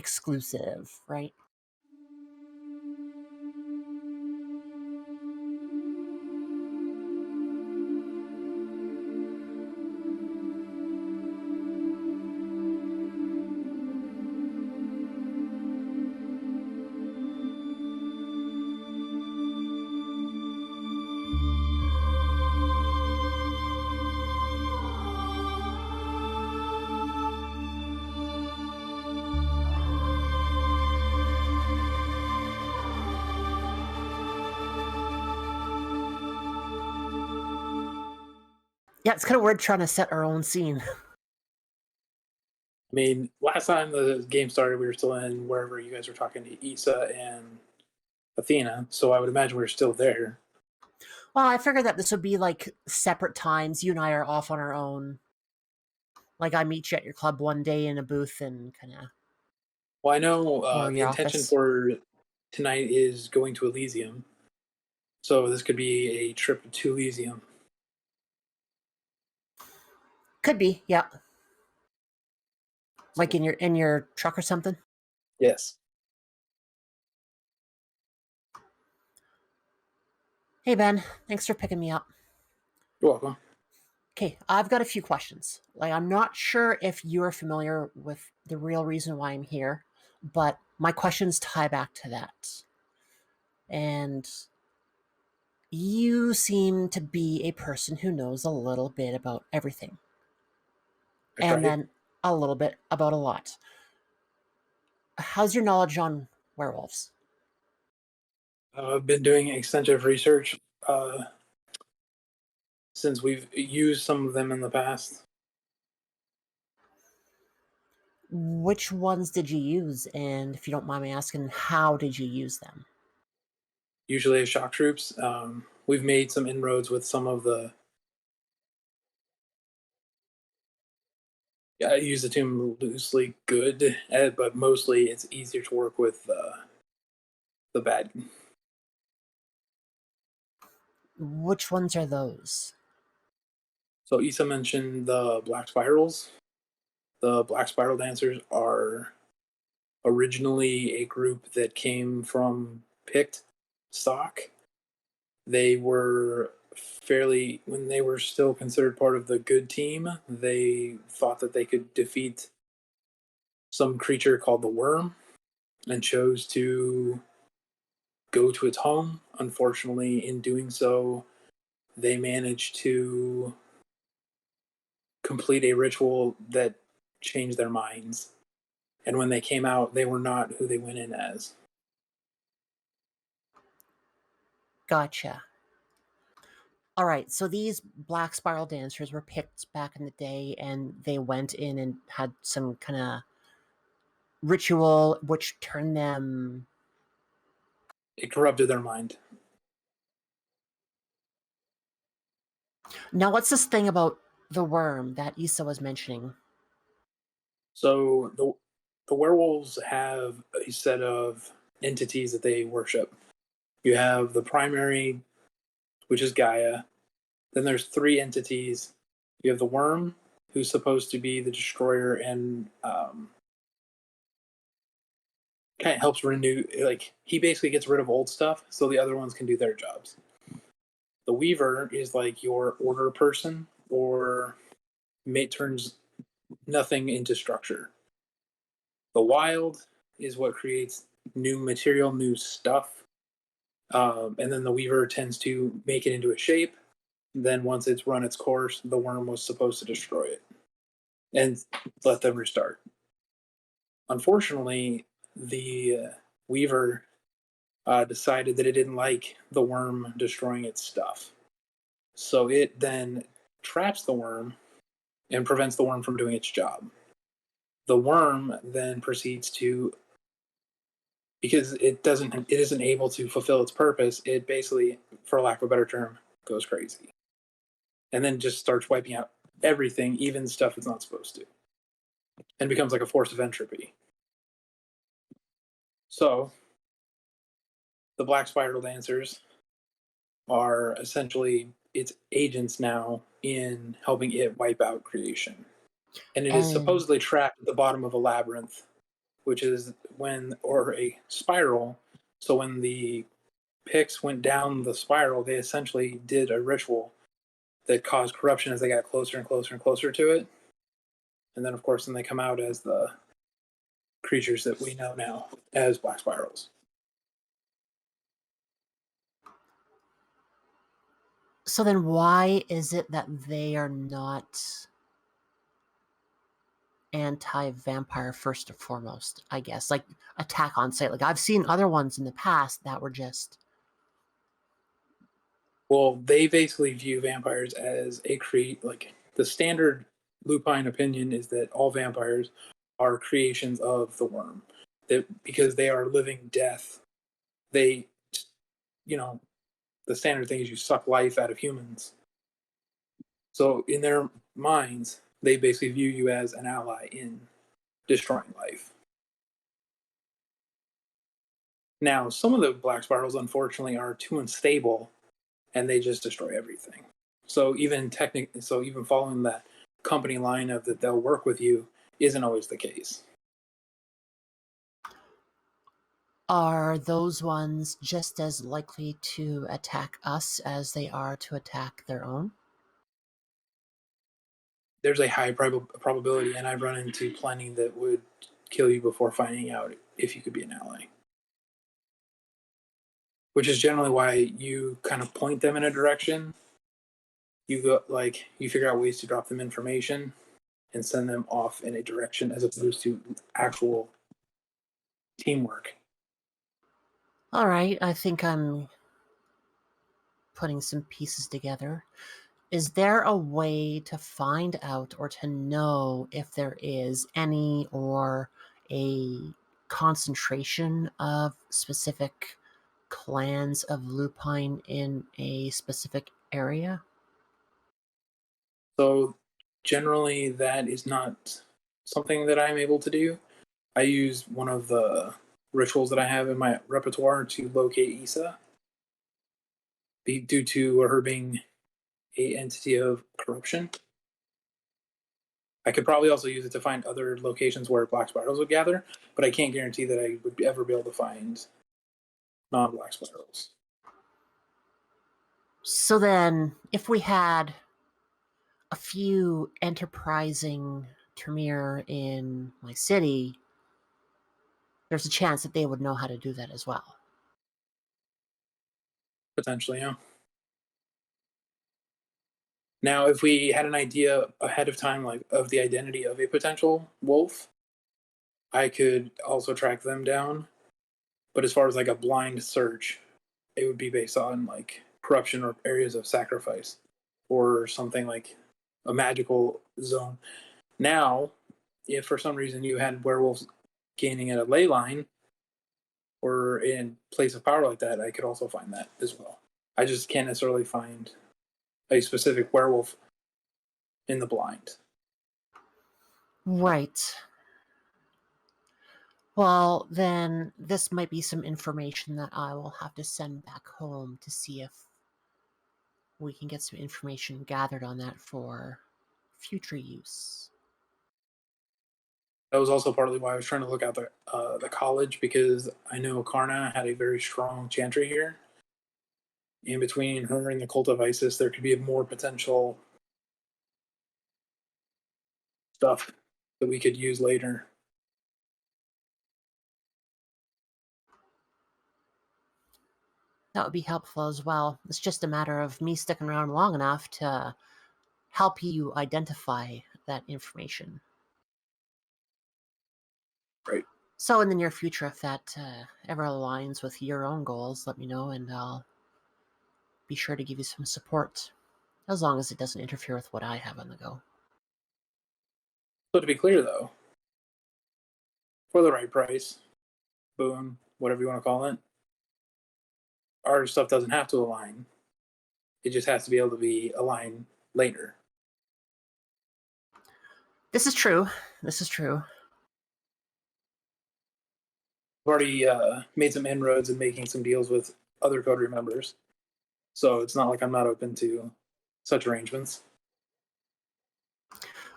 exclusive, right? Yeah, it's kind of weird trying to set our own scene. I mean, last time the game started, we were still in wherever you guys were talking to Issa and Athena, so I would imagine we are still there. Well, I figured that this would be like separate times. You and I are off on our own. Like I meet you at your club one day in a booth and kind of, Well, I know or the your intention office. for tonight is going to Elysium, so this could be a trip to Elysium. Could be, yeah. Like So, in your truck or something. yes, Hey Ben, thanks for picking me up. you're welcome. Okay, I've got a few questions. Like I'm not sure if you're familiar with the real reason why I'm here, but my questions tie back to that. And you seem to be a person who knows a little bit about everything, I and tried. then a little bit about a lot. How's your knowledge on werewolves? I've been doing extensive research uh, since we've used some of them in the past. Which ones did you use? And if you don't mind me asking, how did you use them? Usually as shock troops. We've made some inroads with some of the. Yeah, I use the term loosely good, but mostly it's easier to work with the bad. Which ones are those? So Issa mentioned the Black Spirals. The Black Spiral Dancers are originally a group that came from Pict stock. They were fairly, when they were still considered part of the good team, they thought that they could defeat some creature called the Worm and chose to go to its home. Unfortunately, in doing so, they managed to complete a ritual that changed their minds. And when they came out, they were not who they went in as. Gotcha. All right, so these black spiral dancers were picked back in the day, and they went in and had some kind of ritual which turned them. It corrupted their mind. Now, what's this thing about the worm that Issa was mentioning? So the werewolves have a set of entities that they worship. You have the primary, which is Gaia. Then there's three entities. You have the worm, who's supposed to be the destroyer and kind of helps renew. Like he basically gets rid of old stuff, so the other ones can do their jobs. The weaver is like your order person, or mate turns nothing into structure. The wild is what creates new material, new stuff. And then the weaver tends to make it into a shape. Then once it's run its course, the worm was supposed to destroy it and let them restart. Unfortunately, the weaver decided that it didn't like the worm destroying its stuff. So it then traps the worm and prevents the worm from doing its job. The worm then proceeds to, because it isn't able to fulfill its purpose, it basically, for lack of a better term, goes crazy. And then just starts wiping out everything, even stuff it's not supposed to. And becomes like a force of entropy. So the Black Spiral Dancers are essentially its agents now in helping it wipe out creation. And it is And supposedly trapped at the bottom of a labyrinth which is or a spiral. So when the Picts went down the spiral, they essentially did a ritual that caused corruption as they got closer and closer and closer to it. And then, of course, then they come out as the creatures that we know now as black spirals. So then why is it that they are not anti-vampire first and foremost, I guess? Like attack on sight. Like I've seen other ones in the past that were just... Well, they basically view vampires as like the standard Lupine opinion is that all vampires are creations of the worm. That because they are living death, they, you know, the standard thing is you suck life out of humans. So in their minds, they basically view you as an ally in destroying life. Now, some of the black spirals, unfortunately, are too unstable, and they just destroy everything. So even following that company line of that they'll work with you isn't always the case. Are those ones just as likely to attack us as they are to attack their own? There's a high probability, and I've run into plenty that would kill you before finding out if you could be an ally. Which is generally why you kind of point them in a direction. You figure out ways to drop them information and send them off in a direction as opposed to actual teamwork. All right, I think I'm putting some pieces together. Is there a way to find out or to know if there is any or a concentration of specific clans of Lupine in a specific area? So generally, that is not something that I'm able to do. I use one of the rituals that I have in my repertoire to locate Issa, due to her being a entity of corruption. I could probably also use it to find other locations where black spirals would gather, but I can't guarantee that I would ever be able to find non-black spirals. So then, if we had a few enterprising Tremere in my city, there's a chance that they would know how to do that as well. Potentially, yeah. Now, if we had an idea ahead of time, like of the identity of a potential wolf, I could also track them down. But as far as like a blind search, it would be based on like corruption or areas of sacrifice or something like a magical zone. Now, if for some reason you had werewolves gaining at a ley line or in place of power like that, I could also find that as well. I just can't necessarily find a specific werewolf in the blind. Right. Well, then this might be some information that I will have to send back home to see if we can get some information gathered on that for future use. That was also partly why I was trying to look out the college because I know Karna had a very strong chantry here. In between her and the cult of Isis, there could be more potential stuff that we could use later. That would be helpful as well. It's just a matter of me sticking around long enough to help you identify that information. Right. So in the near future, if that ever aligns with your own goals, let me know and I'll be sure to give you some support, as long as it doesn't interfere with what I have on the go. So to be clear, though, for the right price, boom, whatever you want to call it, our stuff doesn't have to align. It just has to be able to be aligned later. This is true. This is true. I've already made some inroads and making some deals with other Coterie members, so it's not like I'm not open to such arrangements.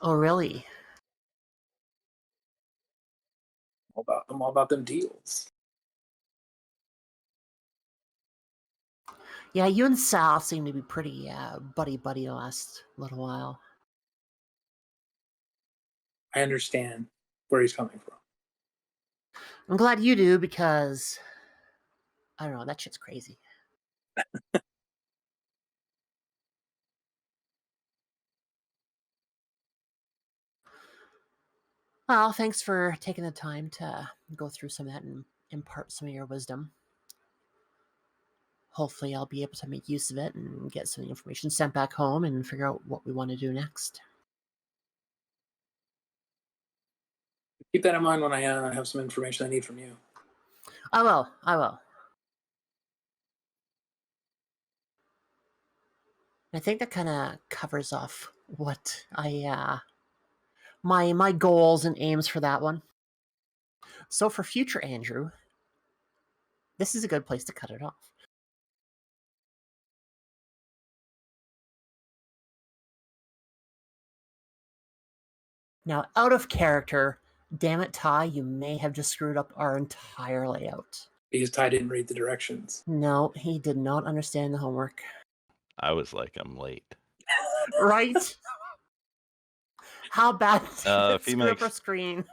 Oh, really? I'm all about them deals. Yeah, you and Sal seem to be pretty buddy-buddy the last little while. I understand where he's coming from. I'm glad you do because, I don't know, that shit's crazy. Well, thanks for taking the time to go through some of that and impart some of your wisdom. Hopefully, I'll be able to make use of it and get some information sent back home and figure out what we want to do next. Keep that in mind when I have some information I need from you. I will. I will. I think that kind of covers off what my goals and aims for that one. So for future Andrew, this is a good place to cut it off. Now, out of character, damn it, Ty, you may have just screwed up our entire layout. Because Ty didn't read the directions. No, he did not understand the homework. I was like, I'm late. Right? How bad did If he screw up makes our screen?